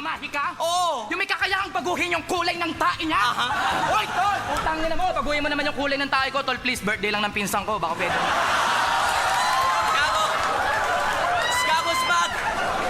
pamahi ka? Oo. Yung may kakayahang baguhin yung kulay ng tae niya? Aha. Hoy, tol! Utang na mo, baguhin mo naman yung kulay ng tae ko. Tol, please, birthday lang ng pinsan ko. Baka pwede. Skagos Bag!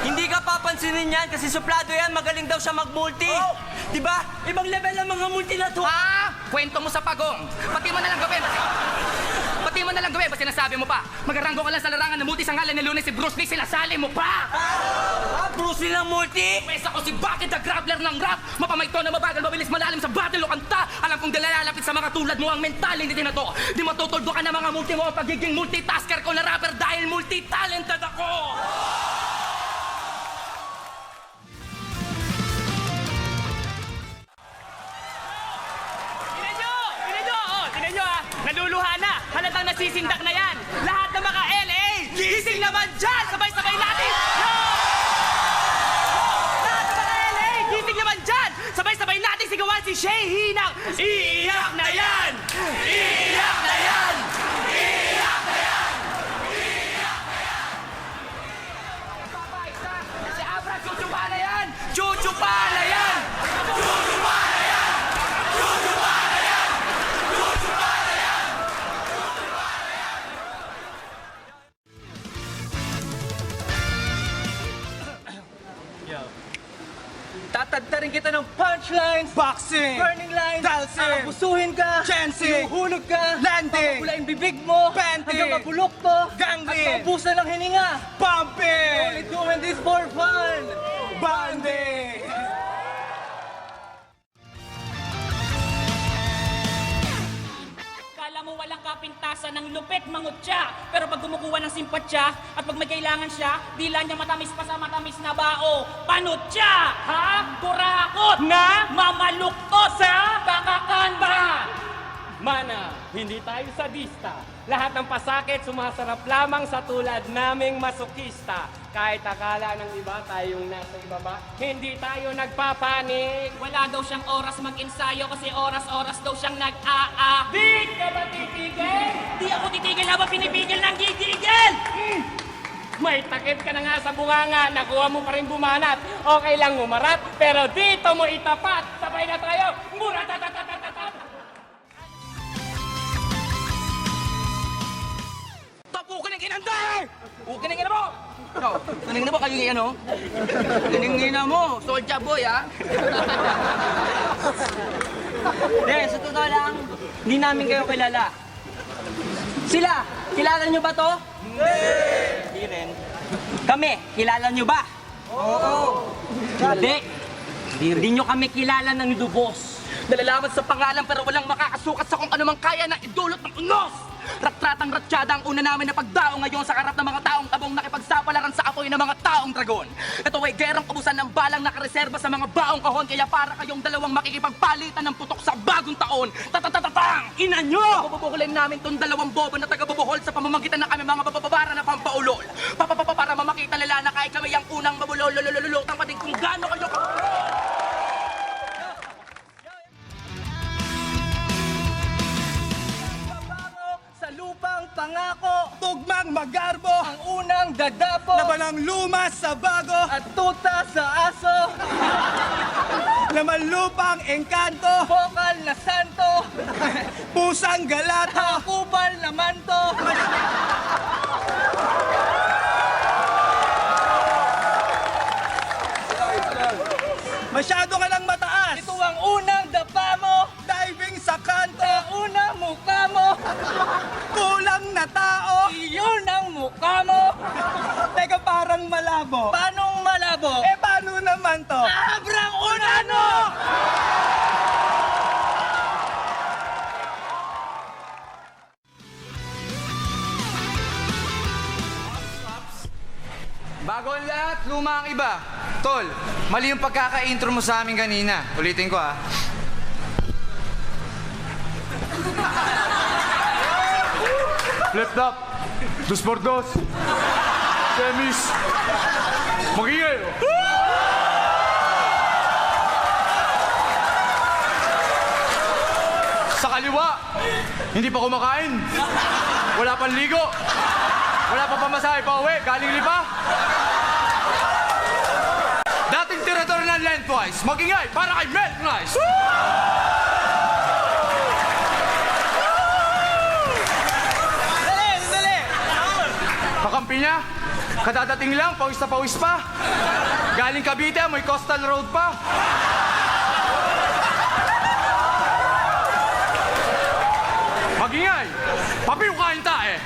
Hindi ka papansinin yan kasi suplado yan. Magaling daw siya mag-multi. Oh. Diba? Ibang level ang mga multi na to. Ha? Kwento mo sa pagong. Pati mo na lang gawin. Pati mo na lang gawin. Ba't sinasabi mo pa? Magaranggo ka lang sa larangan na multi sa ngalan ni Lunes si Bruce Lee. Sinasali mo pa! Bruce Lee ng multi? Pwesa ko si Bucket the Grappler ng rap. Mapamaito na mabagal, mabilis, malalim sa battle o kanta. Alam kong dalalapit sa mga tulad mo ang mental, hindi din na to. Di matutuldo ka na mga multi mo ang pagiging multitasker ko na rapper dahil multi-talented ako! Tingnan nyo ah! Naluluha na! Halatang nasisindak na yan! Lahat ng mga LA! Gising naman dyan! Sabay-sabay natin! Yo! Lahat ng mga LA! Gising naman dyan! Sabay-sabay natin sigawan si Shay Hinang! Iiyak na yan! Iiyak na yan! Iiyak na yan! Iiyak na yan! Papaisa! Si Abra, chuchupa na yan! Chuchupa na yan! Chuchupa na yan! Chuchupa na yan! Chuchupa na yan! Tatadtarin kita ng punchlines, Boxing! burning lines, Dalsing! abusuhin ka, Chancing! ihuhulog ka, Landing! papapulain bibig mo, Panting! hanggang mabulok to, Gangling! at maubusan ng hininga. Pumping! Only doing this for fun. Banding! Kala mo walang kapintasan ng lupit, mangutya. Pero pag kumukuha ng simpatya at pag may kailangan siya, dila niya matamis pa sa matamis na bao. Panutya! Ha? Kurakot! Na? Mamaluktot sa kakakanta! Mana, hindi tayo sadista. Lahat ng pasakit sumasarap lamang sa tulad naming masokista. Kahit akala ng iba tayong nasa ibaba, hindi tayo nagpapanik. Wala daw siyang oras mag-ensayo kasi oras-oras daw siyang nag-a-a. Di ka ba titigil? Di ako titigil habang pinipigil ng gigigil! May takip ka na nga sa bunganga, nakuha mo pa rin bumanat. Okay lang umarat, pero dito mo itapat. Sabay na tayo, muratatatatatat. Tapo ka ng kinanda eh! Kiningin mo! No, kiningin mo kayo yung ano? Kiningin mo, soldier boy ah! Hindi, sa totoo lang, hindi namin kayo kilala. Sila, kilala nyo ba to? Hindi rin. Kami, kilala nyo ba? Oo. Hindi. Hindi nyo kami kilala ng lubos. Nalalaman sa pangalan pero walang makakasukat sa kung anumang kaya na idulot ng unos! Ratratang ratsyada ang una namin na pagdao ngayon sa karap ng mga taong tabong nakipagsapalaran sa apoy ng mga taong dragon. Ito ay gerang ubusan ng balang nakareserba sa mga baong kahon kaya para kayong dalawang makikipagpalitan ng putok sa bagong taon. Tatatatang! Ina nyo! Bububukulin namin tong dalawang bobo na tagabubuhol sa pamamagitan ng kami mga bababara na pampaulol. Para mamakita nila na kahit kami ang unang mabulololololotang pating kung gaano kayo Sa lupang pangako, Tugmang magarbo! ang unang dadapo, Labanang lumas sa bago! at tuta sa aso, Laman lupang engkanto! vokal na santo, Pusang galato! kupal na manto. Masyado ka lang mataas! Ito ang unang dapa mo, Diving sa kanto! ang unang mukha mo, Kulang na tao! iyon ang mukha mo. Teka, parang malabo! Paanong malabo? Eh, paano naman to? Abrang unano! Bago ang lahat, luma ang iba. Tol, mali yung pagkaka-intro mo sa amin kanina. Ulitin ko ah. Flip top. 2x2. Semis. Magingay. Sa kaliwa, hindi pa kumakain. Wala pang ligo. Wala pa pamasahe pa uwi. Galing lipa. Dating tirador ng lengthwise. Magingay para kay Milk Rice. Dali! Kakampi niya, kadadating lang, pawis na pawis pa. Galing Cavite, may coastal road pa. Magingay, papiw kain tae.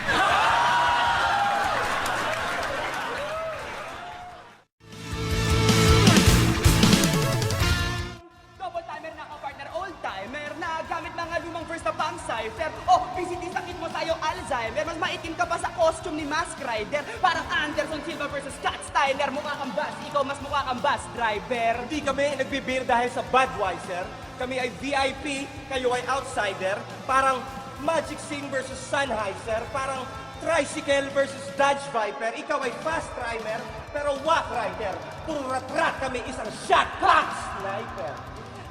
Double timer na ka-partner, old timer na gamit mga lumang first na pang cipher. Oh, PCD sakit mo sa'yo Alzheimer. Mas maitim ka pa sa costume ni Mask Rider. Parang Anderson Silva versus Scott Steiner. Mukha kang bus, ikaw mas mukha kang bus driver. Hindi kami nagbibir dahil sa Budweiser. Kami ay VIP, kayo ay outsider. Parang Magic Sing versus Sennheiser. Parang Tricycle versus Dodge Viper. Ikaw ay fast driver, pero walk rider. Puro rat-rat kami, isang shot clock sniper.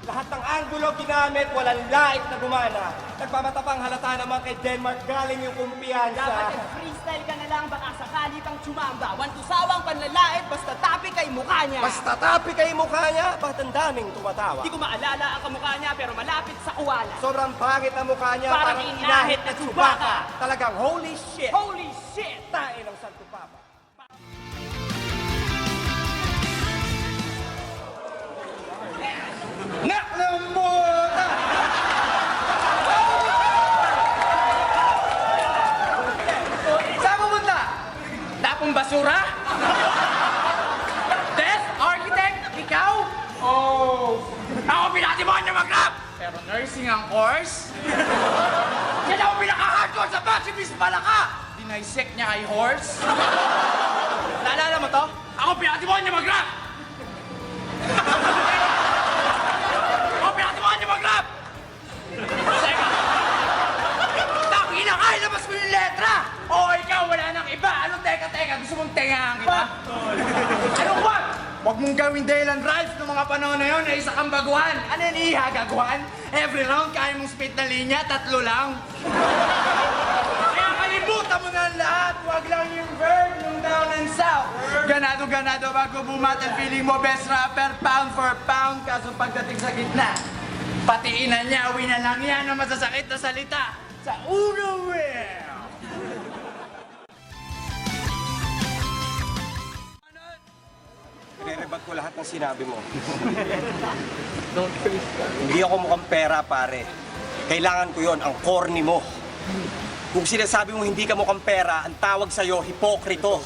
Lahat ng angulo ginamit, walang light na gumana. Nagpamatapang halata naman kay Denmark, galing yung kumpiyansa. Dapat freestyle ka na lang, baka sakali kang tsumamba. Wantusawang panlalait, basta tapi kay mukha niya. Basta tapi kay mukha niya, ba't ang daming tumatawa? Di ko maalala ang kamukha niya, pero malapit sa kuwala. Sobrang pangit ang mukha niya, Parang inahit na Chewbacca. Talagang holy shit! Holy shit! Tae ng Santo Papa. Nak ng buta! Saan pumunta? Tapong basura? Desk? Architect? Ikaw? Oh, ako pinatimuhan niya mag-rap! Pero nursing ang course? Yan ako pinaka-hardcore sa Maximus Malaka! Dinaisect niya ay horse? Naalala mo to? Ako pinatimuhan niya mag-rap! Ako pinatimuhan niya mag-rap! Teka! Takina ka! Ilabas mo yung letra! O ikaw, wala nang iba! Anong teka? Gusto mong tengahan kita? Anong what? Huwag mong gawin Dylan Ralph noong mga panahon na yun na isa kang baguhan. Ano yan, ihagaguhan? Every round, kaya mong spit na linya, 3 lang. Kaya kalimutan mo na ang lahat. Huwag lang yung verb, yung down and south. Ganado bago bumatang feeling mo best rapper, pound for pound. Kaso pagdating sa gitna, patiin niya, uwi na lang yan ang masasakit na salita. Sa ulo, Re-rebag ko lahat ng sinabi mo. Hindi ako mukhang pera, pare. Kailangan ko yon, ang corny mo. Kung sinasabi mo hindi ka mukhang pera, ang tawag sa'yo, hipokrito.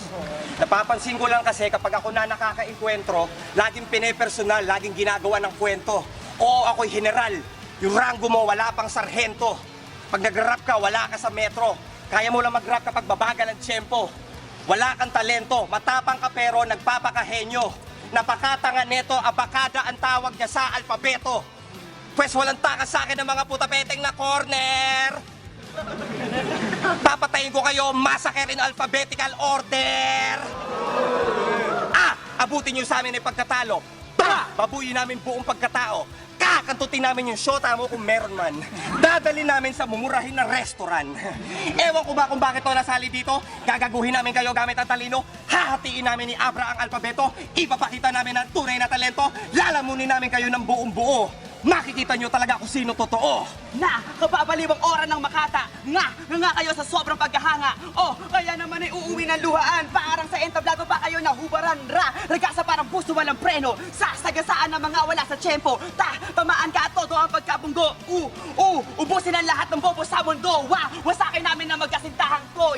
Napapansin ko lang kasi kapag ako na nakaka-enkwentro, laging pinepersonal, laging ginagawa ng kwento. Oo, ako'y general. Yung rango mo, wala pang sarhento. Pag nag-rap ka, wala ka sa metro. Kaya mo lang mag-rap kapag babagal ang tiyempo. Wala kang talento, matapang ka pero nagpapakahenyo. Napakatanga neto, abakada ang tawag niya sa alpabeto. Pwes walang takas sa akin ng mga putapeteng na corner. Papatayin ko kayo, massacre in alphabetical order. Abutin niyo sa amin ay pagkatalo. Babuyin namin buong pagkatao. Kakantutin namin yung shota mo kung meron man. Dadali namin sa mumurahin na restaurant. Ewan ko ba kung bakit to nasali dito? Gagaguhin namin kayo gamit ang talino. Hahatiin namin ni Abra ang alpabeto. Ipapakita namin ang tunay na talento. Lalamunin namin kayo ng buong buo. Makikita nyo talaga kung sino totoo. Na, kababaliwang ora ng Makata. Nga kayo sa sobrang paghahanga. Oh, kaya naman ay uuwi ng luhaan. Parang sa entablado pa kayo nahubaran. Regasa parang puso walang preno. Sasagasaan ng mga wala sa tiyempo. Tamaan ka at todo ang pagkabunggo. Ubusin ang lahat ng bobo sa mundo. Wasakin namin na magkasintahan ko.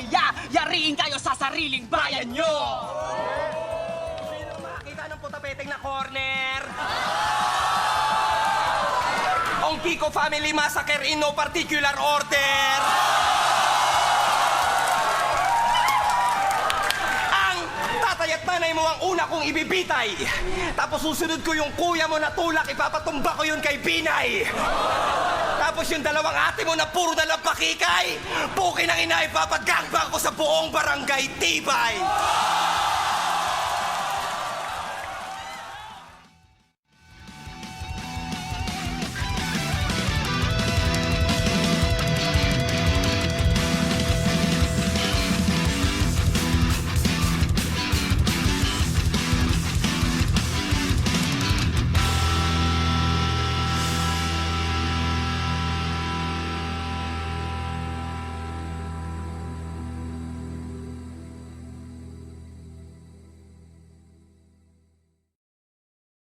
Yariin kayo sa sariling bayan nyo. Sino makakita ng putapeteng na corner? Ang Kiko Family Massacre in no particular order. Ang tatay at nanay mo ang una kong ibibitay. Tapos susunod ko yung kuya mo na tulak, ipapatumba ko yun kay Binay. Tapos yung dalawang ate mo na puro na lang pakikay, pukin ang ina, ipapagangbang ko sa buong barangay Tibay.